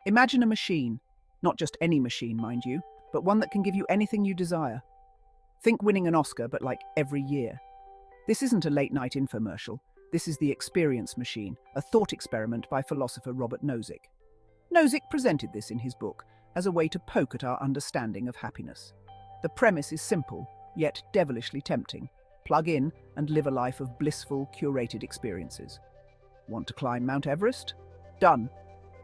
Imagine a machine, not just any machine, mind you, but one that can give you anything you desire. Think winning an Oscar, but like every year. This isn't a late-night infomercial. This is the experience machine, a thought experiment by philosopher Robert Nozick. Nozick presented this in his book as a way to poke at our understanding of happiness. The premise is simple, yet devilishly tempting. Plug in and live a life of blissful, curated experiences. Want to climb Mount Everest? Done.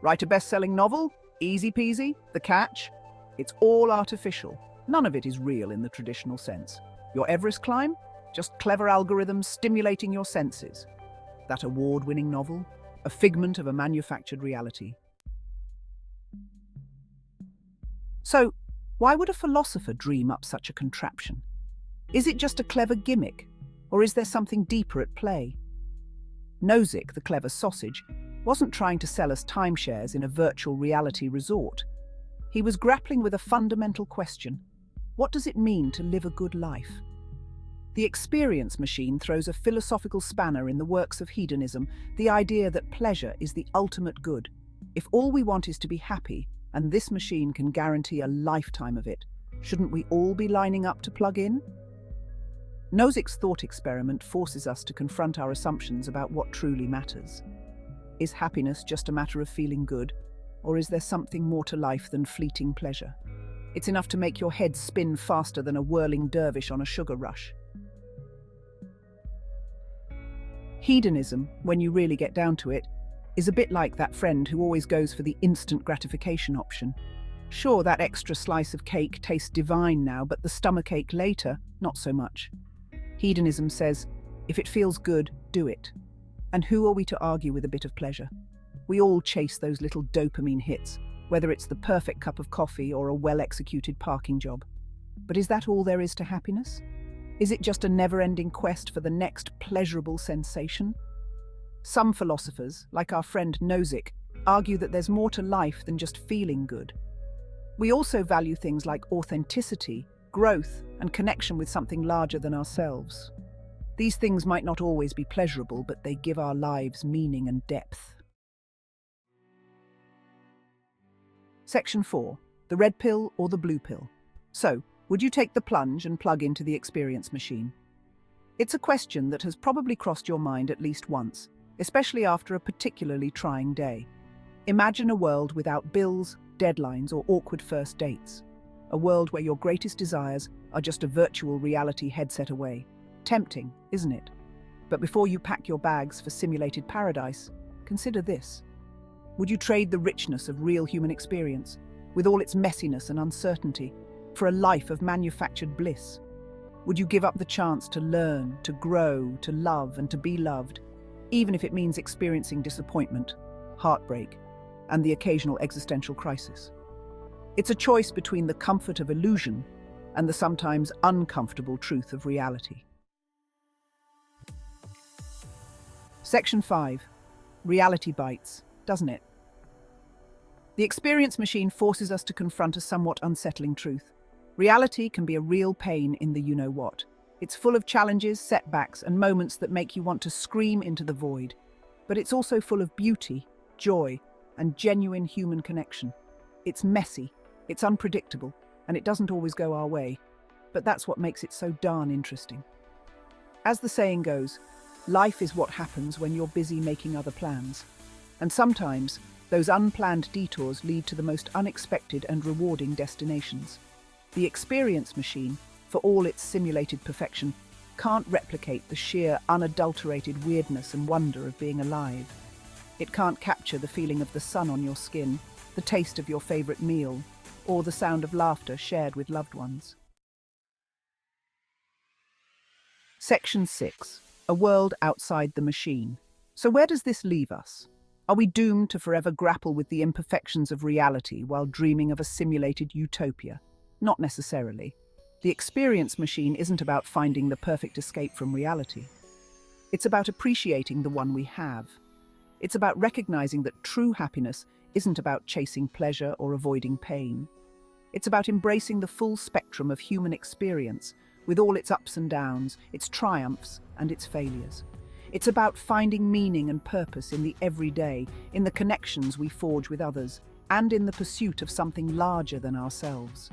Write a best-selling novel? Easy peasy. The catch? It's all artificial. None of it is real in the traditional sense. Your Everest climb? Just clever algorithms stimulating your senses. That award-winning novel? A figment of a manufactured reality. So, why would a philosopher dream up such a contraption? Is it just a clever gimmick, or is there something deeper at play? Nozick, the clever sausage, wasn't trying to sell us timeshares in a virtual reality resort. He was grappling with a fundamental question. What does it mean to live a good life? The experience machine throws a philosophical spanner in the works of hedonism, the idea that pleasure is the ultimate good. If all we want is to be happy, and this machine can guarantee a lifetime of it, shouldn't we all be lining up to plug in? Nozick's thought experiment forces us to confront our assumptions about what truly matters. Is happiness just a matter of feeling good, or is there something more to life than fleeting pleasure? It's enough to make your head spin faster than a whirling dervish on a sugar rush. Hedonism, when you really get down to it, is a bit like that friend who always goes for the instant gratification option. Sure, that extra slice of cake tastes divine now, but the stomachache later, not so much. Hedonism says, if it feels good, do it. And who are we to argue with a bit of pleasure? We all chase those little dopamine hits, whether it's the perfect cup of coffee or a well-executed parking job. But is that all there is to happiness? Is it just a never-ending quest for the next pleasurable sensation? Some philosophers, like our friend Nozick, argue that there's more to life than just feeling good. We also value things like authenticity, growth, and connection with something larger than ourselves. These things might not always be pleasurable, but they give our lives meaning and depth. Section 4. The red pill or the blue pill? So, would you take the plunge and plug into the experience machine? It's a question that has probably crossed your mind at least once, especially after a particularly trying day. Imagine a world without bills, deadlines, or awkward first dates. A world where your greatest desires are just a virtual reality headset away. Tempting, isn't it? But before you pack your bags for simulated paradise, consider this. Would you trade the richness of real human experience, with all its messiness and uncertainty, for a life of manufactured bliss? Would you give up the chance to learn, to grow, to love, and to be loved, even if it means experiencing disappointment, heartbreak, and the occasional existential crisis? It's a choice between the comfort of illusion and the sometimes uncomfortable truth of reality. Section 5. Reality bites, doesn't it? The experience machine forces us to confront a somewhat unsettling truth. Reality can be a real pain in the you-know-what. It's full of challenges, setbacks, and moments that make you want to scream into the void. But it's also full of beauty, joy, and genuine human connection. It's messy, it's unpredictable, and it doesn't always go our way. But that's what makes it so darn interesting. As the saying goes, life is what happens when you're busy making other plans. And sometimes, those unplanned detours lead to the most unexpected and rewarding destinations. The experience machine, for all its simulated perfection, can't replicate the sheer, unadulterated weirdness and wonder of being alive. It can't capture the feeling of the sun on your skin, the taste of your favorite meal, or the sound of laughter shared with loved ones. Section 6. A world outside the machine. So where does this leave us? Are we doomed to forever grapple with the imperfections of reality while dreaming of a simulated utopia? Not necessarily. The experience machine isn't about finding the perfect escape from reality. It's about appreciating the one we have. It's about recognizing that true happiness isn't about chasing pleasure or avoiding pain. It's about embracing the full spectrum of human experience, with all its ups and downs, its triumphs and its failures. It's about finding meaning and purpose in the everyday, in the connections we forge with others, and in the pursuit of something larger than ourselves.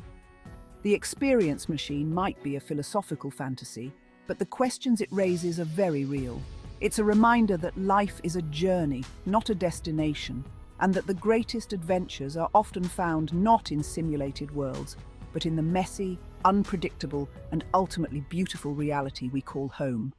The experience machine might be a philosophical fantasy, but the questions it raises are very real. It's a reminder that life is a journey, not a destination, and that the greatest adventures are often found not in simulated worlds, but in the messy, unpredictable, and ultimately beautiful reality we call home.